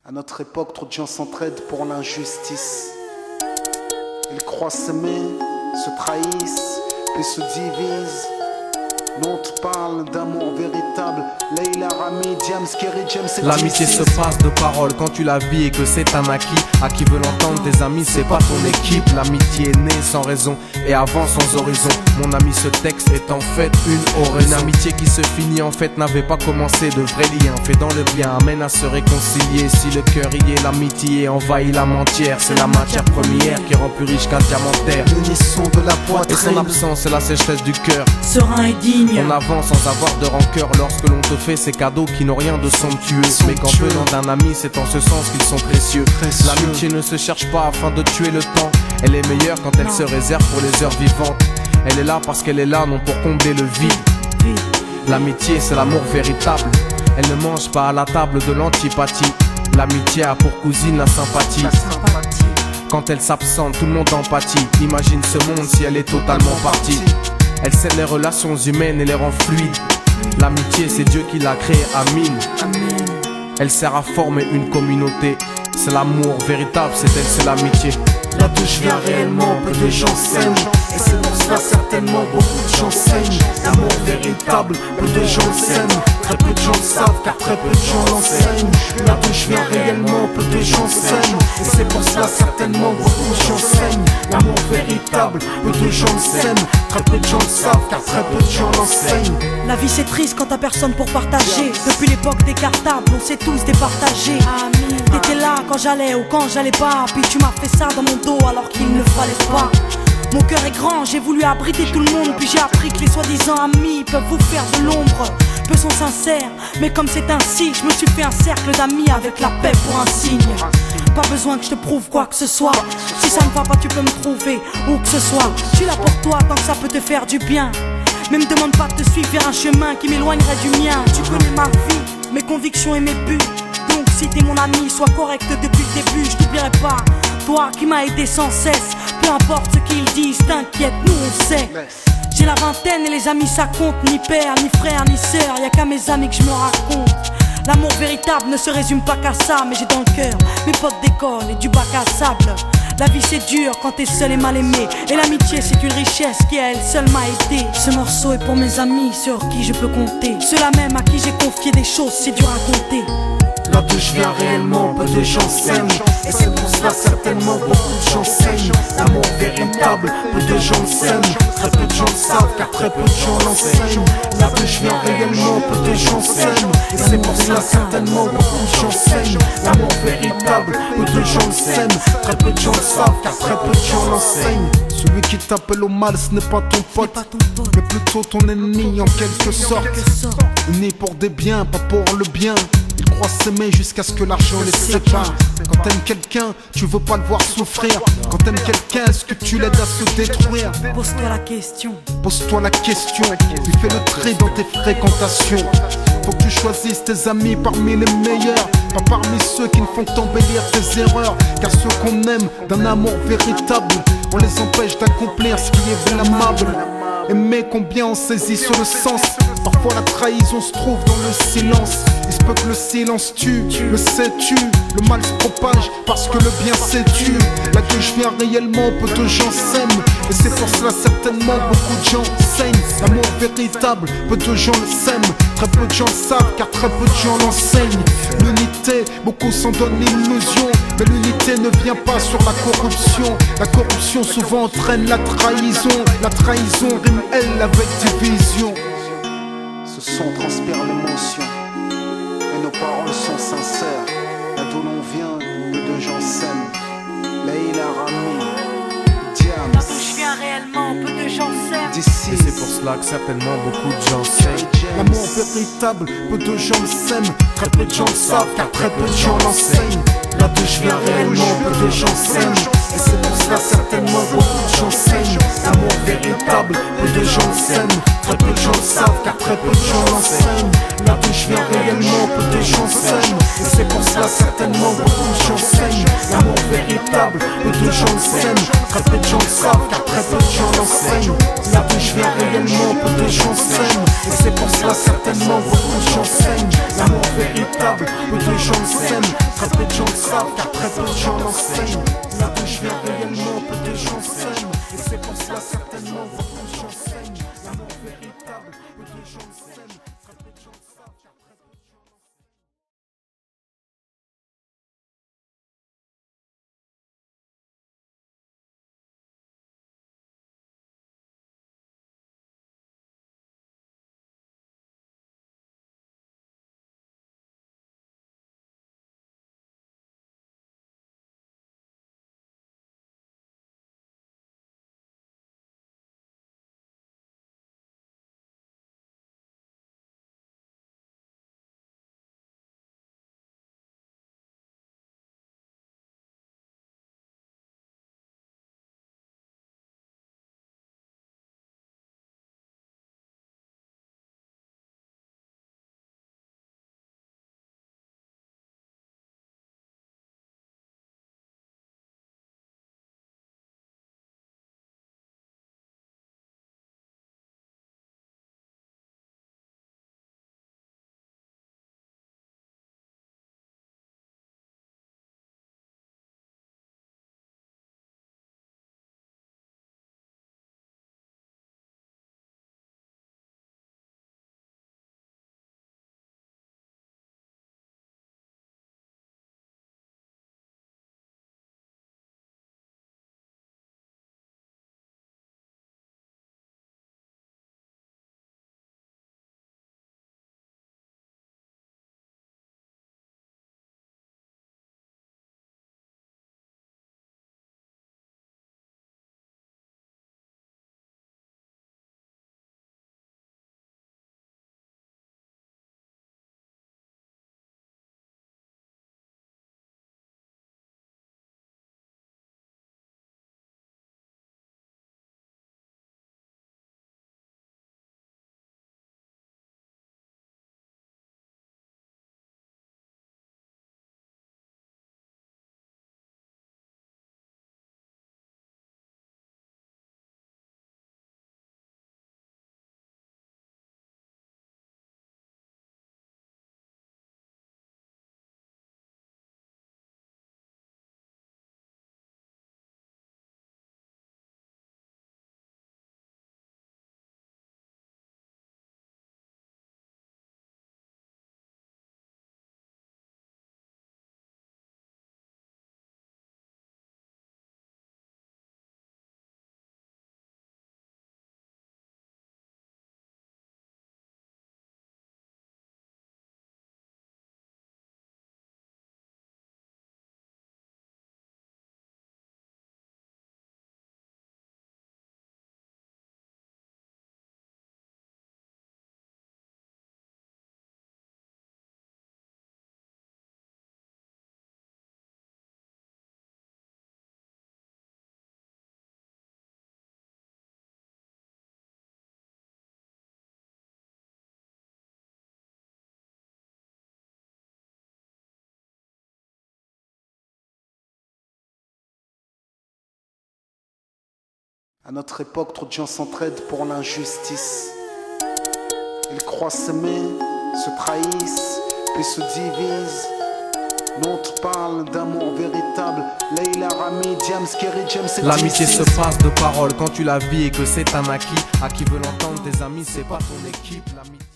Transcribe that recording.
À notre époque, trop de gens s'entraident pour l'injustice. Ils croient s'aimer, se trahissent, puis se divisent. Nous on te parle d'amour véritable. Leila, Rami, Diams, Kerry, James et L'amitié se passe de paroles quand tu la vis et que c'est un acquis. À qui veut l'entendre, tes amis, c'est pas ton équipe. L'amitié est née sans raison et avant sans horizon. Mon ami, ce texte est en fait une oraison. Une amitié qui se finit en fait n'avait pas commencé. De vrais liens faits dans le bien amène à se réconcilier. Si le cœur y est, l'amitié envahit l'âme entière. C'est la matière première qui rend plus riche qu'un diamantaire. L'unisson de la poitrine et son absence, c'est la sécheresse du cœur. Serein et digne. On avance sans avoir de rancœur lorsque l'on te fait ces cadeaux qui n'ont rien de somptueux. Mais qu'en venant d'un ami, c'est en ce sens qu'ils sont précieux. L'amitié ne se cherche pas afin de tuer le temps. Elle est meilleure quand elle se réserve pour les heures vivantes. Elle est là parce qu'elle est là, non pour combler le vide. L'amitié, c'est l'amour véritable. Elle ne mange pas à la table de l'antipathie. L'amitié a pour cousine la sympathie. Quand elle s'absente, tout le monde empathie. Imagine ce monde si elle est totalement partie. Elle scelle les relations humaines et les rend fluides. L'amitié, c'est Dieu qui l'a créée, Amin. Elle sert à former une communauté. C'est l'amour véritable, c'est elle, c'est l'amitié. Là d'où je viens réellement, peu de gens s'aiment. Et c'est pour cela certainement beaucoup de gens saignent. L'amour véritable, peu de gens s'aiment. Très peu de gens le savent car très peu de gens l'enseignent. Là d'où je viens réellement, peu de gens s'aiment. Et c'est pour cela certainement beaucoup de gens saignent. L'amour véritable, peu de gens le s'aiment. Très peu de gens le savent car très peu de gens l'enseignent. La vie c'est triste quand t'as personne pour partager. Depuis l'époque des cartables, on s'est tous départagés. T'étais là quand j'allais ou quand j'allais pas. Puis tu m'as fait ça dans mon dos alors qu'il ne fallait pas. Mon cœur est grand, j'ai voulu abriter tout le monde. Puis j'ai appris que les soi-disant amis peuvent vous faire de l'ombre. Peu sont sincères, mais comme c'est ainsi, je me suis fait un cercle d'amis avec la paix pour un signe. Pas besoin que je te prouve quoi que ce soit. Si ça ne va pas tu peux me trouver où que ce soit. Je suis là pour toi tant que ça peut te faire du bien. Mais me demande pas de te suivre vers un chemin qui m'éloignerait du mien. Tu connais ma vie, mes convictions et mes buts. Donc si t'es mon ami, sois correct depuis le début. Je t'oublierai pas, toi qui m'as aidé sans cesse. Peu importe ce qu'ils disent, t'inquiète, nous on sait. J'ai la vingtaine et les amis ça compte. Ni père, ni frère, ni sœur, y'a qu'à mes amis que je me raconte. L'amour véritable ne se résume pas qu'à ça. Mais j'ai dans le cœur mes potes d'école et du bac à sable. La vie c'est dur quand t'es seul et mal aimé. Et l'amitié c'est une richesse qui à elle seule m'a aidé. Ce morceau est pour mes amis sur qui je peux compter. Ceux-là même à qui j'ai confié des choses, c'est dur à compter. Là d'où je viens réellement, peu de gens s'aiment. Et c'est pour cela certainement beaucoup de gens saignent. L'amour véritable, peu de gens s'aiment. Très peu de gens le savent car très peu de gens l'enseignent. Là d'où je viens réellement, peu de gens s'aiment. Et c'est pour cela certainement beaucoup de gens saignent. L'amour véritable, peu de gens le s'aiment. Très peu de gens le savent car très peu de gens l'enseignent. Celui qui t'appelle au mal ce n'est pas ton pote, mais plutôt ton ennemi en quelque sorte. Unis pour des biens, pas pour le bien. Ils croient s'aimer jusqu'à ce que l'argent les sépare. Quand t'aimes quelqu'un, tu veux pas le voir souffrir. Quand t'aimes quelqu'un, est-ce que tu l'aides à se détruire? Pose-toi la question. Pose-toi la question. Tu fais le tri dans tes fréquentations. Faut que tu choisisses tes amis parmi les meilleurs, pas parmi ceux qui ne font qu'embellir tes erreurs. Car ceux qu'on aime d'un amour véritable, on les empêche d'accomplir ce qui est blâmable. Aimer combien on saisit sur le sens. Parfois la trahison se trouve dans le silence. Il se peut que le silence tue, le sais-tu. Le mal se propage parce que le bien s'étue. Là que je viens réellement, peu de gens s'aiment. Et c'est pour cela certainement beaucoup de gens saignent. L'amour véritable, peu de gens le s'aiment. Très peu de gens le savent car très peu de gens l'enseignent. L'unité, beaucoup s'en donnent l'illusion. Mais l'unité ne vient pas sur la corruption. La corruption souvent entraîne la trahison. La trahison rime elle avec division. Ce son transpire l'émotion et nos paroles sont sincères. Là d'où l'on vient, peu de gens s'aiment. Leila, Rami, Diams. Là d'où je viens réellement, peu de gens s'aiment. D'ici, Et c'est pour cela que certainement beaucoup de gens saignent. l'amour véritable, peu de gens le s'aiment. Très peu de gens le savent car très peu de gens l'enseignent. Là d'où je viens réellement, peu de gens s'aiment. Et c'est pour cela certainement beaucoup de gens saignent. L'amour véritable, peu de gens le s'aiment. Très peu de gens le savent car très peu de gens l'enseignent. Là d'où je viens réellement, peu de gens s'aiment. Et c'est pour cela certainement beaucoup de gens saignent. L'amour véritable, peu de de gens le s'aiment, très peu de gens le savent, car très peu de gens l'enseignent. Là d'où je viens réellement, peu de gens s'aiment, et c'est pour cela certainement beaucoup de gens saignent. L'amour véritable, peu de gens le s'aiment, très peu de gens le savent, car très peu de gens l'enseignent. Là d'où je viens réellement, peu de gens s'aiment, et c'est pour cela certainement beaucoup de gens saignent. L'amour véritable, peu de gens le s'aiment, très peu de gens le savent, car très peu de gens l'enseignent. À notre époque, trop de gens s'entraident pour l'injustice. Ils croient s'aimer, se trahissent, puis se divisent. Nous on te parle d'amour véritable. Leila, Rami, Diams, Kerry, James et L'amitié se passe de paroles quand tu la vis et que c'est un acquis. À qui veut l'entendre, tes amis, c'est pas ton équipe. L'amitié